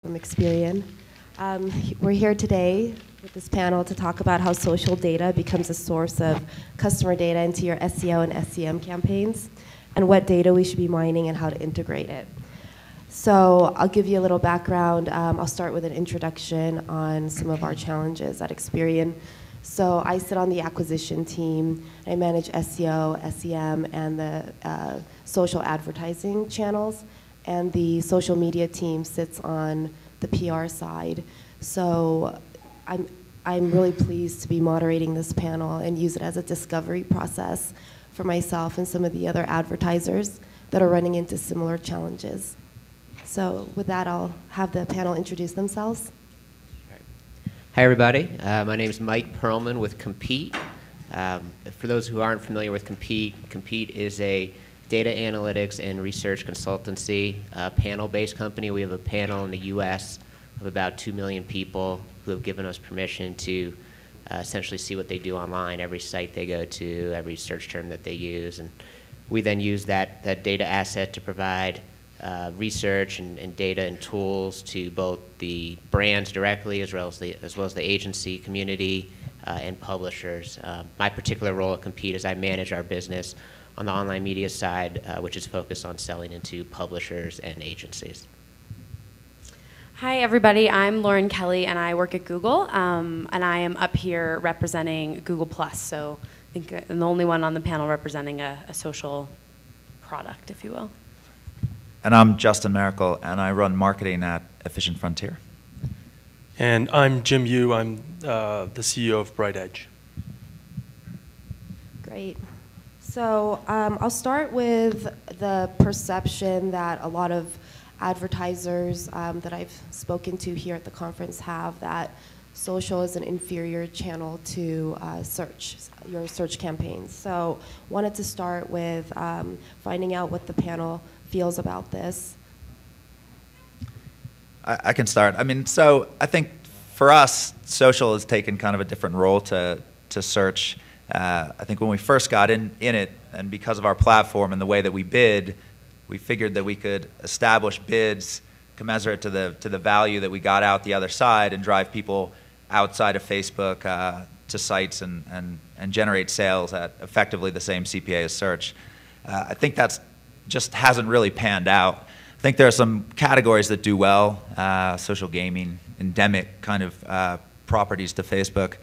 from Experian. We're here today with this panel to talk about how social data becomes a source of customer data into your SEO and SEM campaigns, and what data we should be mining and how to integrate it. So I'll give you a little background. I'll start with an introduction on some of our challenges at Experian. So I sit on the acquisition team. I manage SEO, SEM, and the social advertising channels. And the social media team sits on the PR side. So I'm really pleased to be moderating this panel and use it as a discovery process for myself and some of the other advertisers that are running into similar challenges. So with that, I'll have the panel introduce themselves. Hi, everybody. My name is Mike Perlman with Compete. For those who aren't familiar with Compete, Compete is a data analytics and research consultancy panel-based company. We have a panel in the US of about 2 million people who have given us permission to essentially see what they do online, every site they go to, every search term that they use. And we then use that data asset to provide research and data and tools to both the brands directly as well as the agency community and publishers. My particular role at Compete is I manage our business on the online media side, which is focused on selling into publishers and agencies. Hi, everybody. I'm Lauren Kelly, and I work at Google, and I am up here representing Google+. So I think I'm the only one on the panel representing a social product, if you will. And I'm Justin Miracle, and I run marketing at Efficient Frontier. And I'm Jim Yu. I'm the CEO of Bright Edge. Great. So I'll start with the perception that a lot of advertisers that I've spoken to here at the conference have, that social is an inferior channel to your search campaigns. So wanted to start with finding out what the panel feels about this. I can start. I mean, so I think for us, social has taken kind of a different role to search. I think when we first got in it, and because of our platform and the way that we bid, we figured that we could establish bids commensurate to the value that we got out the other side and drive people outside of Facebook to sites and generate sales at effectively the same CPA as search. I think that's just hasn't really panned out. I think there are some categories that do well, social gaming, endemic kind of properties to Facebook,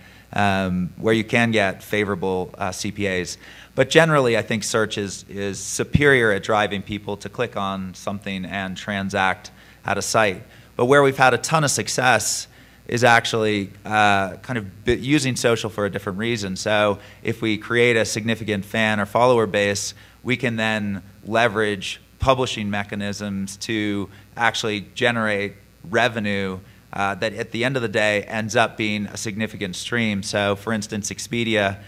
where you can get favorable CPAs. But generally, I think search is superior at driving people to click on something and transact at a site. But where we've had a ton of success is actually kind of using social for a different reason. So if we create a significant fan or follower base, we can then leverage publishing mechanisms to actually generate revenue that at the end of the day ends up being a significant stream. So for instance, Expedia,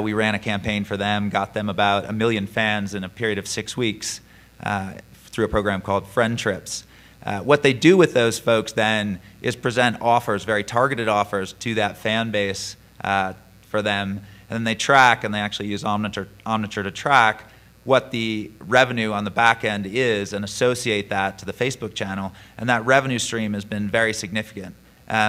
we ran a campaign for them, got them about 1 million fans in a period of 6 weeks through a program called Friend Trips. What they do with those folks then is present offers, very targeted offers to that fan base for them, and then they track, and they actually use Omniture to track what the revenue on the back end is and associate that to the Facebook channel, and that revenue stream has been very significant.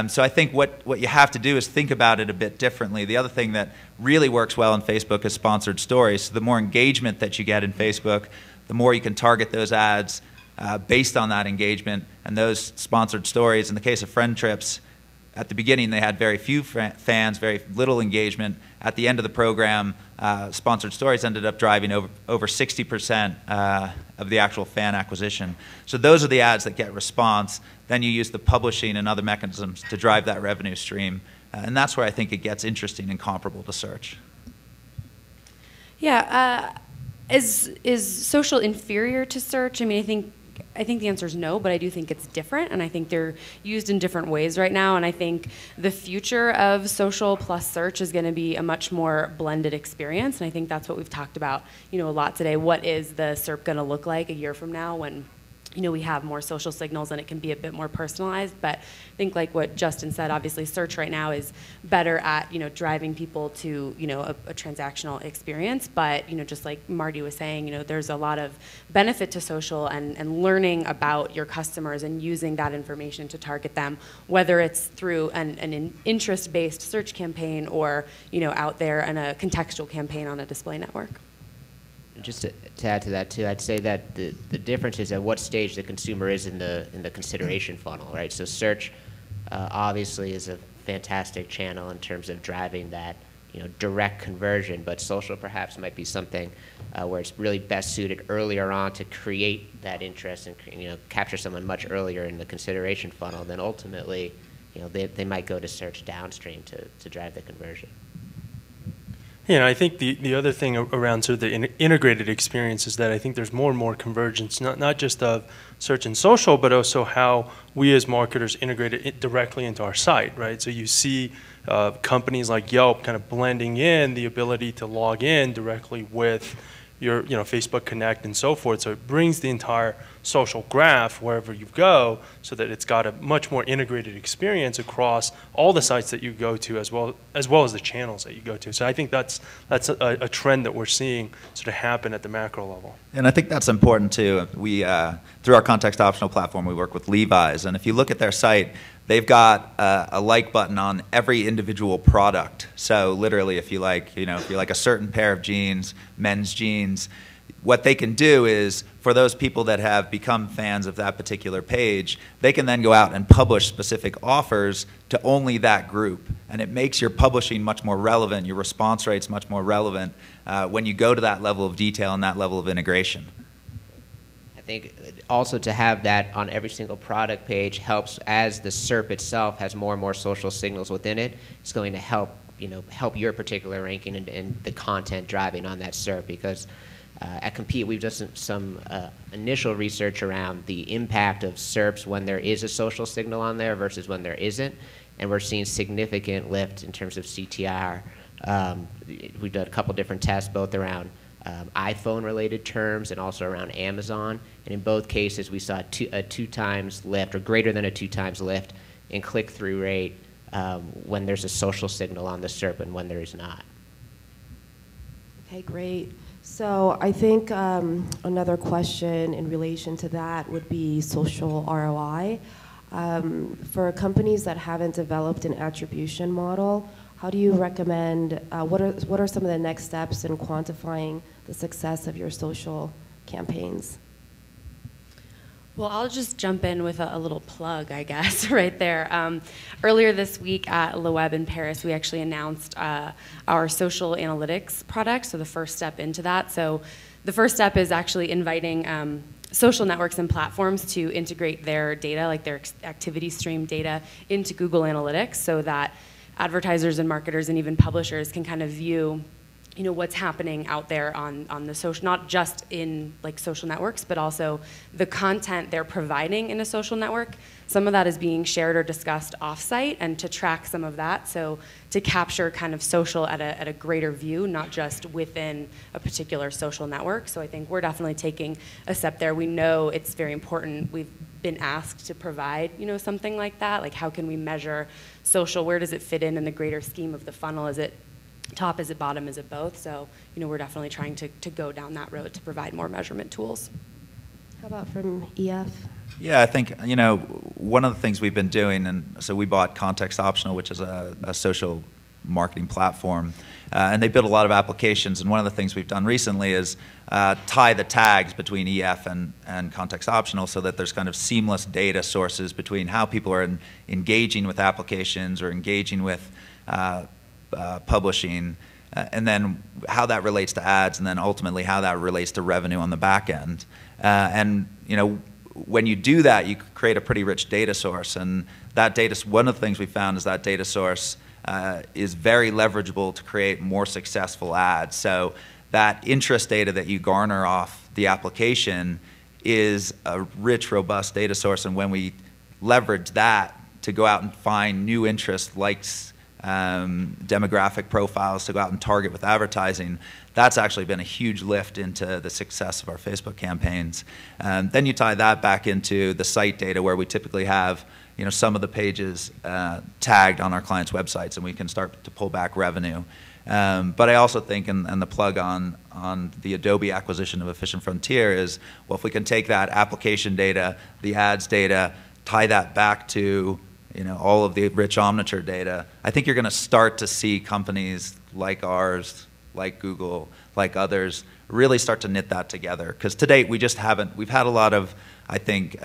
So I think what you have to do is think about it a bit differently. The other thing that really works well in Facebook is sponsored stories. So the more engagement that you get in Facebook, the more you can target those ads based on that engagement and those sponsored stories. In the case of Friend Trips, at the beginning they had very few fans, very little engagement. At the end of the program, sponsored stories ended up driving over 60% of the actual fan acquisition. So those are the ads that get response. Then you use the publishing and other mechanisms to drive that revenue stream. And that's where I think it gets interesting and comparable to search. Yeah, is social inferior to search? I mean, I think the answer is no, but I do think it's different, and I think they're used in different ways right now, and I think the future of social plus search is going to be a much more blended experience, and I think that's what we've talked about, a lot today. What is the SERP going to look like a year from now when we have more social signals and it can be a bit more personalized. But I think like what Justin said, obviously search right now is better at, driving people to, a transactional experience. But, just like Marty was saying, there's a lot of benefit to social and learning about your customers and using that information to target them, whether it's through an interest-based search campaign or, out there in a contextual campaign on a display network. Just to add to that too, I'd say that the difference is at what stage the consumer is in the consideration funnel, right? So search obviously is a fantastic channel in terms of driving that direct conversion, but social perhaps might be something where it's really best suited earlier on to create that interest and capture someone much earlier in the consideration funnel. Then ultimately, they might go to search downstream to drive the conversion. Yeah, I think the other thing around sort of the integrated experience is that I think there's more and more convergence, not just of search and social, but also how we as marketers integrate it directly into our site, right? So you see companies like Yelp kind of blending in the ability to log in directly with your Facebook Connect and so forth. So it brings the entire social graph wherever you go so that it's got a much more integrated experience across all the sites that you go to as well as the channels that you go to. So I think that's a trend that we're seeing sort of happen at the macro level. And I think that's important too. We, through our context optional platform, we work with Levi's. And if you look at their site, they've got a like button on every individual product. So literally, if you like, if you like a certain pair of jeans, men's jeans, what they can do is, for those people that have become fans of that particular page, they can then go out and publish specific offers to only that group. And it makes your publishing much more relevant, your response rates much more relevant when you go to that level of detail and that level of integration. I think also to have that on every single product page helps as the SERP itself has more and more social signals within it. It's going to help, help your particular ranking and the content driving on that SERP, because at Compete, we've done some initial research around the impact of SERPs when there is a social signal on there versus when there isn't, and we're seeing significant lift in terms of CTR. We've done a couple different tests, both around iPhone-related terms and also around Amazon, and in both cases, we saw a 2 times lift, or greater than a 2 times lift, in click-through rate when there's a social signal on the SERP and when there is not. Okay, great. So I think another question in relation to that would be social ROI. For companies that haven't developed an attribution model, how do you recommend, what are some of the next steps in quantifying the success of your social campaigns? Well, I'll just jump in with a little plug, I guess, right there. Earlier this week at Le Web in Paris, we actually announced our social analytics product, so the first step into that. So the first step is actually inviting social networks and platforms to integrate their data, like their activity stream data, into Google Analytics so that advertisers and marketers and even publishers can kind of view what's happening out there on the social, not just in like social networks, but also the content they're providing in a social network. Some of that is being shared or discussed offsite, and to track some of that, so to capture kind of social at a greater view, not just within a particular social network. So I think we're definitely taking a step there. We know it's very important. We've been asked to provide, something like that. Like, how can we measure social? Where does it fit in the greater scheme of the funnel? Is it top, is it bottom, is it both? So, we're definitely trying to go down that road to provide more measurement tools. How about from EF? Yeah, I think, one of the things we've been doing, and so we bought Context Optional, which is a social marketing platform, and they build a lot of applications, and one of the things we've done recently is tie the tags between EF and Context Optional so that there's kind of seamless data sources between how people are engaging with applications or engaging with publishing, and then how that relates to ads, and then ultimately how that relates to revenue on the back end. And when you do that, you create a pretty rich data source, and that one of the things we found is that data source is very leverageable to create more successful ads. So that interest data that you garner off the application is a rich, robust data source, and when we leverage that to go out and find new interest, likes, demographic profiles to go out and target with advertising. That's actually been a huge lift into the success of our Facebook campaigns. Then you tie that back into the site data where we typically have some of the pages tagged on our clients' websites, and we can start to pull back revenue. But I also think, and the plug on the Adobe acquisition of Efficient Frontier is, well, if we can take that application data, the ads data, tie that back to all of the rich Omniture data, I think you're going to start to see companies like ours, like Google, like others, really start to knit that together. Because to date, we just haven't. We've had a lot of, I think,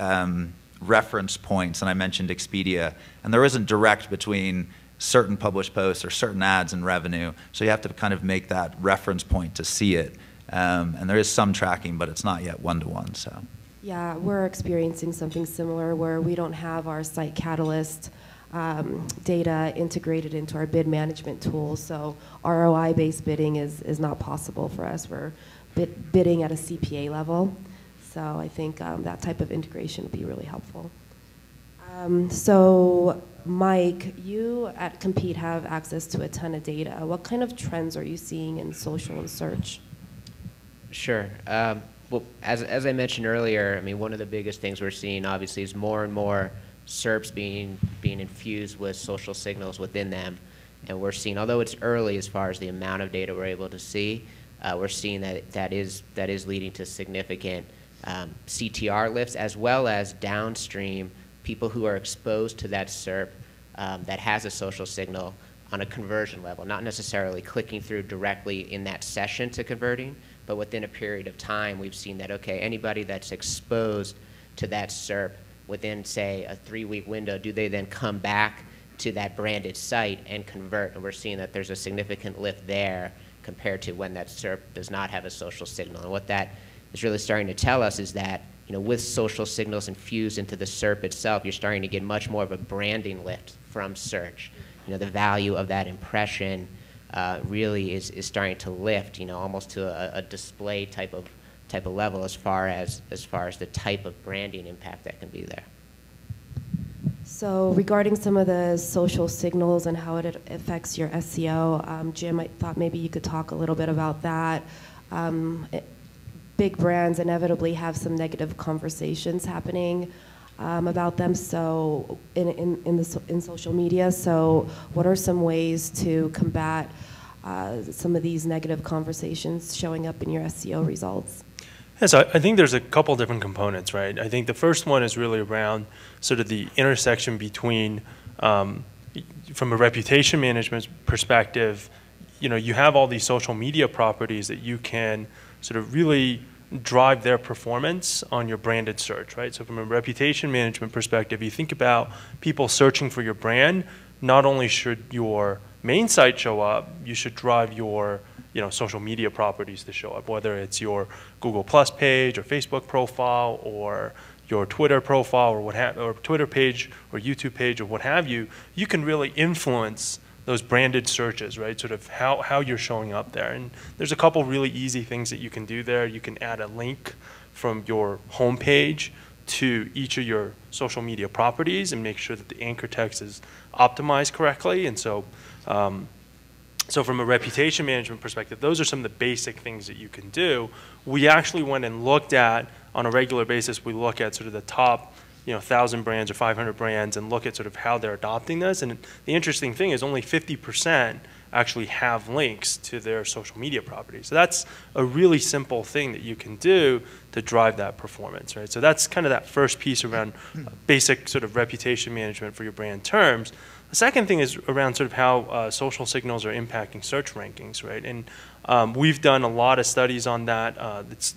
reference points, and I mentioned Expedia, and there isn't direct between certain published posts or certain ads and revenue, so you have to kind of make that reference point to see it. And there is some tracking, but it's not yet one-to-one. So. Yeah, we're experiencing something similar where we don't have our site catalyst data integrated into our bid management tool, so ROI-based bidding is not possible for us. We're bidding at a CPA level, so I think that type of integration would be really helpful. So Mike, you at Compete have access to a ton of data. What kind of trends are you seeing in social and search? Sure. Well, as I mentioned earlier, I mean, one of the biggest things we're seeing, obviously, is more and more SERPs being infused with social signals within them. And we're seeing, although it's early as far as the amount of data we're able to see, we're seeing that is leading to significant CTR lifts, as well as downstream people who are exposed to that SERP that has a social signal on a conversion level, not necessarily clicking through directly in that session to converting, but within a period of time, we've seen that, okay, anybody that's exposed to that SERP within, say, a 3-week window, do they then come back to that branded site and convert? And we're seeing that there's a significant lift there compared to when that SERP does not have a social signal. And what that is really starting to tell us is that, with social signals infused into the SERP itself, you're starting to get much more of a branding lift from search. The value of that impression really is starting to lift, almost to a display type of level as far as the type of branding impact that can be there. So regarding some of the social signals and how it affects your SEO, Jim, I thought maybe you could talk a little bit about that. Big brands inevitably have some negative conversations happening about them. So in social media. So what are some ways to combat some of these negative conversations showing up in your SEO results? Yes, I think there's a couple different components, right? I think the first one is really around sort of the intersection between, from a reputation management perspective, you have all these social media properties that you can sort of really drive their performance on your branded search, right? So from a reputation management perspective, you think about people searching for your brand, not only should your main site show up, you should drive your social media properties to show up, whether it's your Google Plus page or Facebook profile or your Twitter profile or Twitter page or YouTube page or what have you. You can really influence those branded searches, right? Sort of how you're showing up there. And there's a couple really easy things that you can do there. You can add a link from your home page to each of your social media properties and make sure that the anchor text is optimized correctly. And so so from a reputation management perspective, those are some of the basic things that you can do. We actually went and looked at, on a regular basis, we look at sort of the top 1,000 brands or 500 brands and look at sort of how they're adopting this. And the interesting thing is only 50% actually have links to their social media properties. So that's a really simple thing that you can do to drive that performance, right? So that's kind of that first piece around basic sort of reputation management for your brand terms. The second thing is around sort of how social signals are impacting search rankings, right? And we've done a lot of studies on that.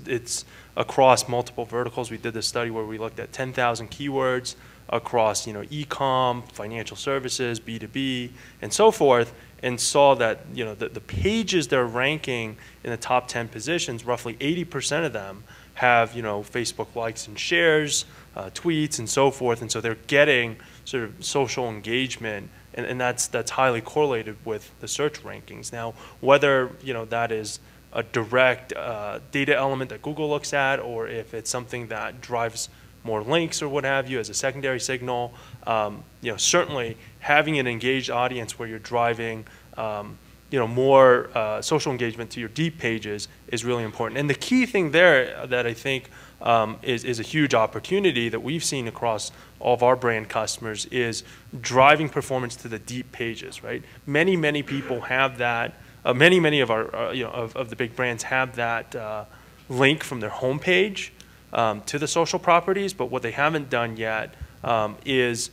It's across multiple verticals. We did this study where we looked at 10,000 keywords across, e-com, financial services, B2B, and so forth, and saw that, the pages they're ranking in the top 10 positions, roughly 80% of them have, Facebook likes and shares, tweets, and so forth, and so they're getting sort of social engagement, and that's highly correlated with the search rankings. Now, whether that is a direct data element that Google looks at, or if it's something that drives more links or what have you as a secondary signal. Certainly having an engaged audience where you're driving more social engagement to your deep pages is really important. And the key thing there that I think is a huge opportunity that we've seen across all of our brand customers is driving performance to the deep pages, right? Many people have that. Many of our of the big brands have that link from their homepage to the social properties, but what they haven't done yet is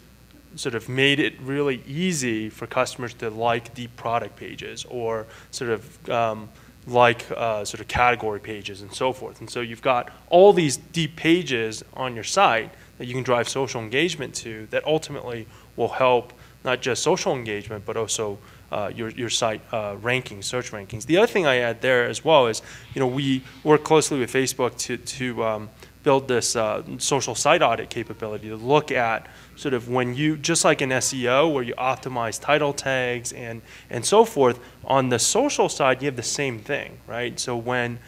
sort of made it really easy for customers to like deep product pages or sort of sort of category pages and so forth. And so you've got all these deep pages on your site that you can drive social engagement to that ultimately will help not just social engagement, but also your site rankings, search rankings. The other thing I add there as well is, we work closely with Facebook to build this social site audit capability to look at sort of when you, just like in SEO where you optimize title tags and so forth, on the social side you have the same thing, right? So when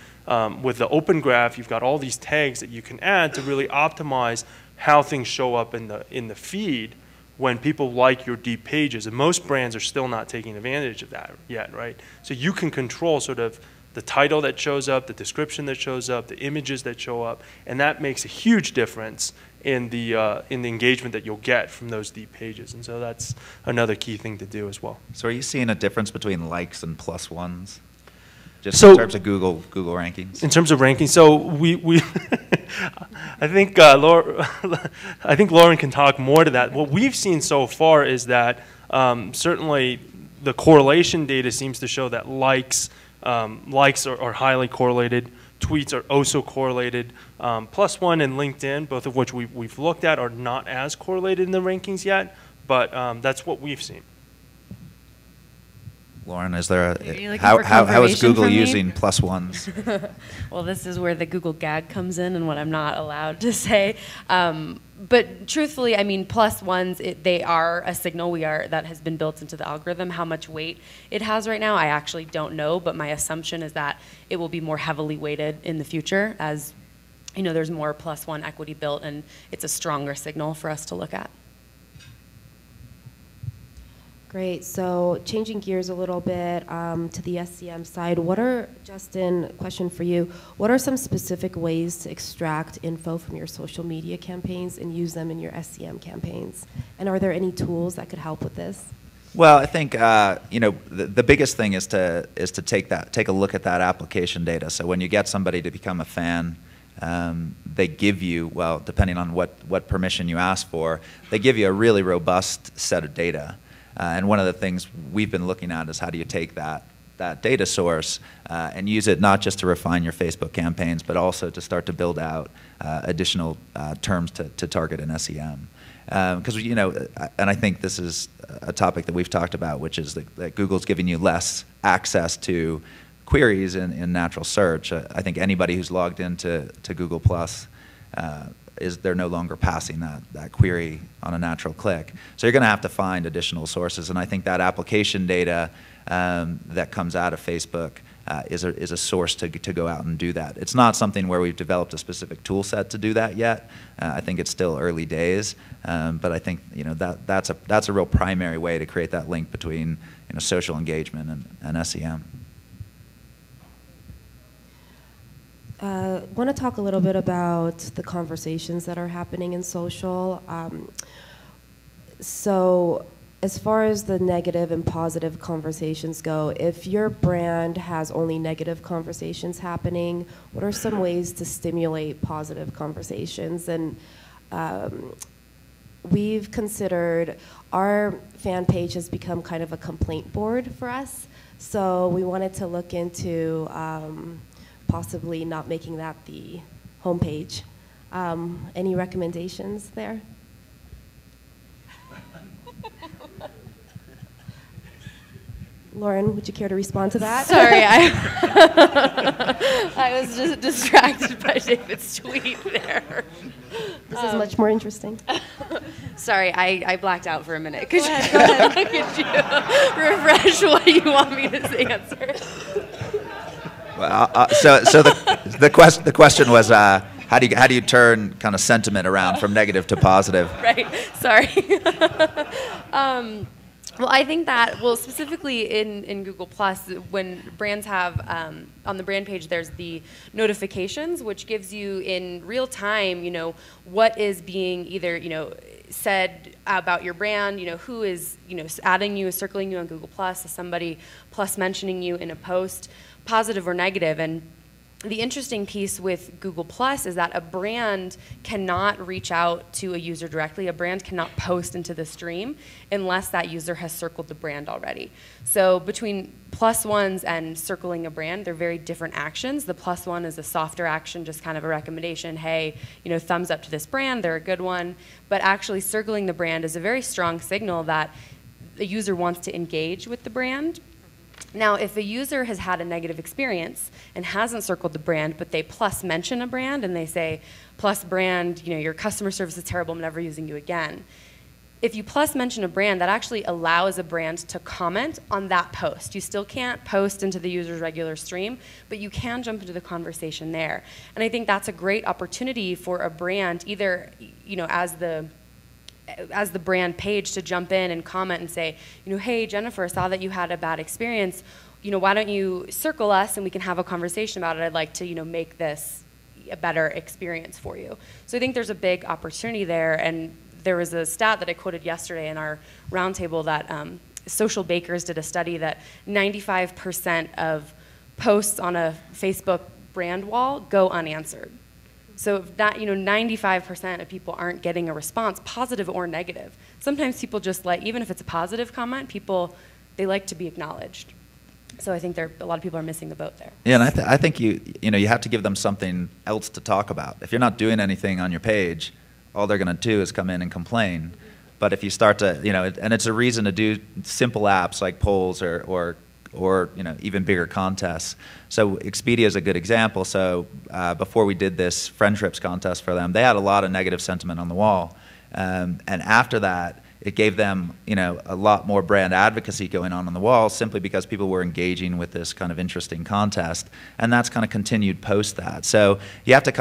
with the open graph you've got all these tags that you can add to really optimize how things show up in the feed when people like your deep pages, and most brands are still not taking advantage of that yet, right? So you can control sort of the title that shows up, the description that shows up, the images that show up, and that makes a huge difference in the engagement that you'll get from those deep pages. And so that's another key thing to do as well. So are you seeing a difference between likes and plus ones? Just So- in terms of Google rankings? In terms of ranking, so we I think Lauren can talk more to that. What we've seen so far is that certainly the correlation data seems to show that likes are highly correlated. Tweets are also correlated. Plus one and LinkedIn, both of which we've looked at, are not as correlated in the rankings yet, but that's what we've seen. Lauren, is there Are you looking how for is confirmation Google from me? using plus ones? Well, this is where the Google gag comes in and what I'm not allowed to say. But truthfully, I mean, plus ones, they are a signal that has been built into the algorithm. How much weight it has right now, I actually don't know, but my assumption is that it will be more heavily weighted in the future as, there's more plus one equity built and it's a stronger signal for us to look at. Great. So changing gears a little bit to the SCM side, Justin, question for you, what are some specific ways to extract info from your social media campaigns and use them in your SCM campaigns? And are there any tools that could help with this? Well, I think the biggest thing is to take a look at that application data. So when you get somebody to become a fan, they give you, well, depending on what permission you ask for, they give you a really robust set of data. And one of the things we've been looking at is how do you take that data source and use it not just to refine your Facebook campaigns, but also to start to build out additional terms to target in SEM. Because, and I think this is a topic that we've talked about, which is that Google's giving you less access to queries in natural search. I think anybody who's logged into Google Plus they're no longer passing that query on a natural click. So you're going to have to find additional sources, and I think that application data that comes out of Facebook is a source to go out and do that. It's not something where we've developed a specific tool set to do that yet. I think it's still early days, but I think that's a real primary way to create that link between social engagement and SEM. Want to talk a little bit about the conversations that are happening in social. So as far as the negative and positive conversations go, if your brand has only negative conversations happening, what are some ways to stimulate positive conversations? And we've considered, our fan page has become kind of a complaint board for us. So we wanted to look into possibly not making that the homepage. Any recommendations there? Lauren, would you care to respond to that? Sorry, I was just distracted by David's tweet there. This is much more interesting. Sorry, I blacked out for a minute. Could you refresh what you want me to answer? Well, so the question was how do you turn kind of sentiment around from negative to positive? Right. Sorry. Well, I think that, well, specifically in Google Plus, when brands have, on the brand page, there's the notifications, which gives you in real time, what is being either, said about your brand, who is, adding you, circling you on Google Plus, is somebody plus mentioning you in a post, positive or negative. And the interesting piece with Google Plus is that a brand cannot reach out to a user directly. A brand cannot post into the stream unless that user has circled the brand already. So between +1s and circling a brand, they're very different actions. The +1 is a softer action, just kind of a recommendation, hey, thumbs up to this brand, they're a good one. But actually circling the brand is a very strong signal that the user wants to engage with the brand. Now, if a user has had a negative experience and hasn't circled the brand, but they plus mention a brand and they say, plus brand, your customer service is terrible, I'm never using you again. If you plus mention a brand, that actually allows a brand to comment on that post. You still can't post into the user's regular stream, but you can jump into the conversation there. And I think that's a great opportunity for a brand, either as the brand page, to jump in and comment and say, hey, Jennifer, saw that you had a bad experience. Why don't you circle us and we can have a conversation about it? I'd like to, make this a better experience for you. So I think there's a big opportunity there. And there was a stat that I quoted yesterday in our roundtable that Social Bakers did a study that 95% of posts on a Facebook brand wall go unanswered. So if that, 95% of people aren't getting a response, positive or negative. Sometimes people just even if it's a positive comment, they like to be acknowledged. So I think a lot of people are missing the boat there. Yeah, and I think you have to give them something else to talk about. If you're not doing anything on your page, all they're going to do is come in and complain. But if you start to, and it's a reason to do simple apps like polls or even bigger contests. So Expedia is a good example. So before we did this friend trips contest for them, they had a lot of negative sentiment on the wall. And after that, it gave them a lot more brand advocacy going on the wall, simply because people were engaging with this kind of interesting contest, and that's kind of continued post that. So you have to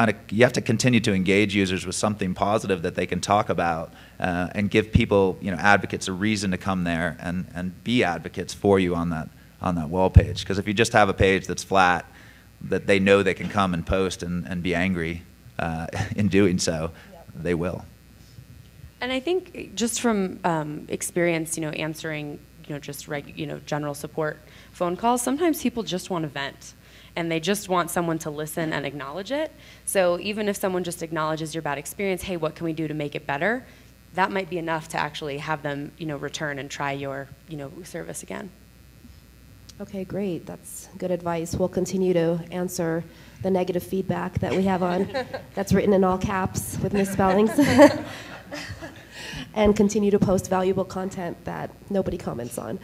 continue to engage users with something positive that they can talk about, and give people advocates a reason to come there and be advocates for you on that wall page. Because if you just have a page that's flat, that they know they can come and post and be angry in doing so, they will. And I think just from experience, answering, just general support phone calls, sometimes people just want to vent and they just want someone to listen and acknowledge it. So even if someone just acknowledges your bad experience, hey, what can we do to make it better? That might be enough to actually have them, return and try your, service again. Okay, great. That's good advice. We'll continue to answer the negative feedback that we have on that's written in all caps with misspellings. And continue to post valuable content that nobody comments on.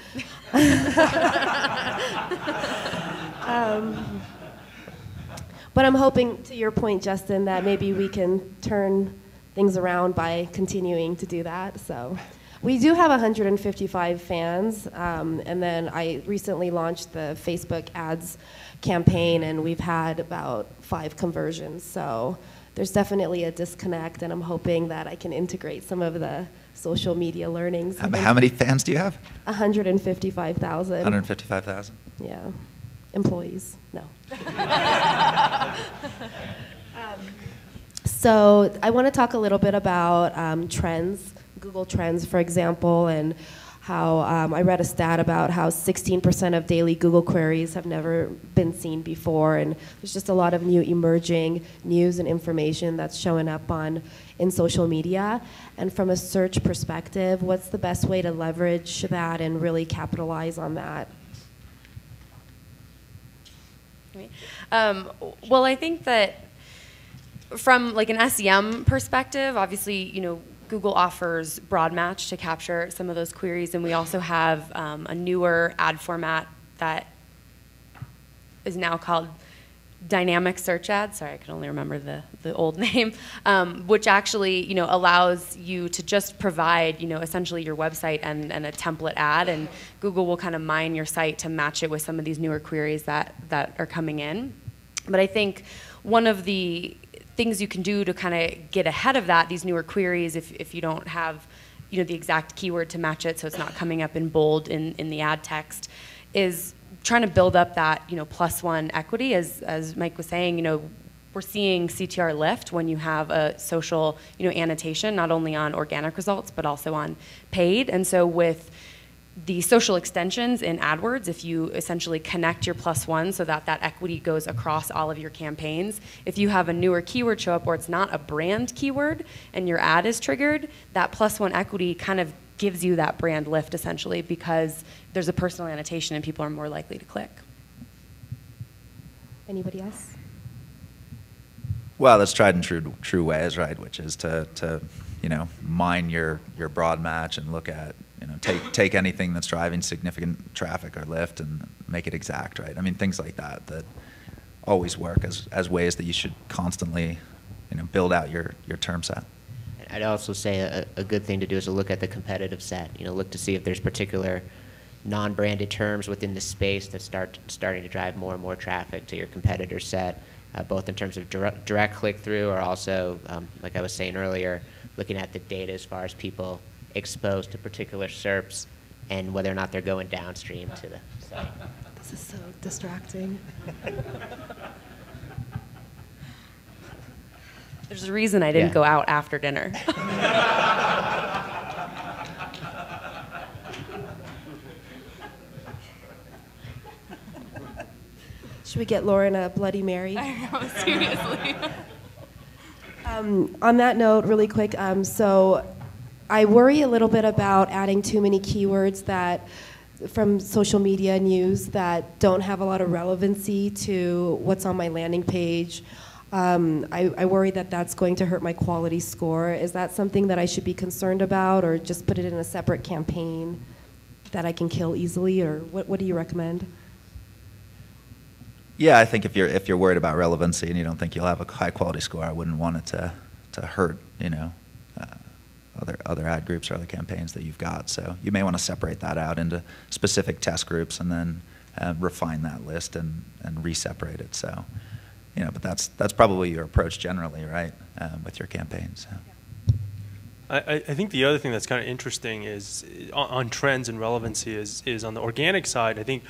But I'm hoping, to your point, Justin, that maybe we can turn things around by continuing to do that. So we do have 155 fans, and then I recently launched the Facebook ads campaign, and we've had about 5 conversions. So there's definitely a disconnect, and I'm hoping that I can integrate some of the social media learnings. How many fans do you have? 155,000. 155,000? Yeah. Employees, no. So I want to talk a little bit about trends, Google Trends, for example, and how I read a stat about how 16% of daily Google queries have never been seen before, and there's just a lot of new emerging news and information that's showing up in social media. And from a search perspective, what's the best way to leverage that and really capitalize on that? Well, I think that from an SEM perspective, obviously, Google offers broad match to capture some of those queries, and we also have a newer ad format that is now called dynamic search ads. Sorry, I can only remember the old name, which actually allows you to just provide essentially your website and a template ad, and Google will kind of mine your site to match it with some of these newer queries that are coming in. But I think one of the things you can do to kind of get ahead of that, these newer queries, if you don't have the exact keyword to match it so it's not coming up in bold in the ad text, is trying to build up that +1 equity. As Mike was saying, we're seeing CTR lift when you have a social annotation, not only on organic results but also on paid. And so with the social extensions in AdWords, if you essentially connect your +1 so that equity goes across all of your campaigns, if you have a newer keyword show up where it's not a brand keyword and your ad is triggered, that +1 equity kind of gives you that brand lift essentially, because there's a personal annotation and people are more likely to click. Anybody else? Well, that's tried and true ways, right? Which is to mine your broad match and look at take anything that's driving significant traffic or lift and make it exact, right? I mean, things like that always work as ways that you should constantly build out your term set. I'd also say a good thing to do is to look at the competitive set. Look to see if there's particular non-branded terms within the space that starting to drive more and more traffic to your competitor set, both in terms of direct click-through or also, like I was saying earlier, looking at the data as far as people exposed to particular SERPs and whether or not they're going downstream to the site. This is so distracting. There's a reason I didn't go out after dinner. Should we get Lauren a Bloody Mary? I know, seriously. On that note, really quick, so I worry a little bit about adding too many keywords from social media news that don't have a lot of relevancy to what's on my landing page. I worry that that's going to hurt my quality score. Is that something that I should be concerned about, or just put it in a separate campaign that I can kill easily, or what do you recommend? Yeah, I think if you're worried about relevancy and you don't think you'll have a high quality score, I wouldn't want it to hurt other ad groups or other campaigns that you've got. So you may want to separate that out into specific test groups and then refine that list and re-separate it. So, but that's probably your approach generally, right, with your campaigns. So. I think the other thing that's kind of interesting is on trends and relevancy is on the organic side. I think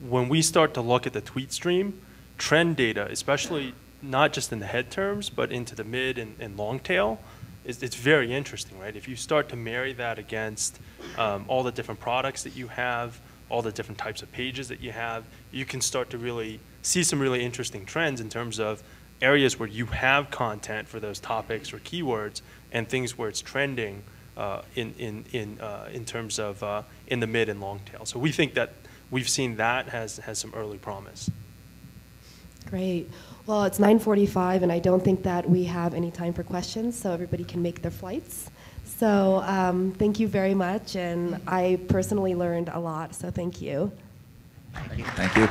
when we start to look at the tweet stream, trend data, especially not just in the head terms, but into the mid and long tail, it's very interesting, right? If you start to marry that against all the different products that you have, all the different types of pages that you have, you can start to really see some really interesting trends in terms of areas where you have content for those topics or keywords and things where it's trending in terms of in the mid and long tail. So we think that we've seen that has some early promise. Great. Well, it's 9:45, and I don't think that we have any time for questions, so everybody can make their flights. So thank you very much, and I personally learned a lot, so thank you. Thank you.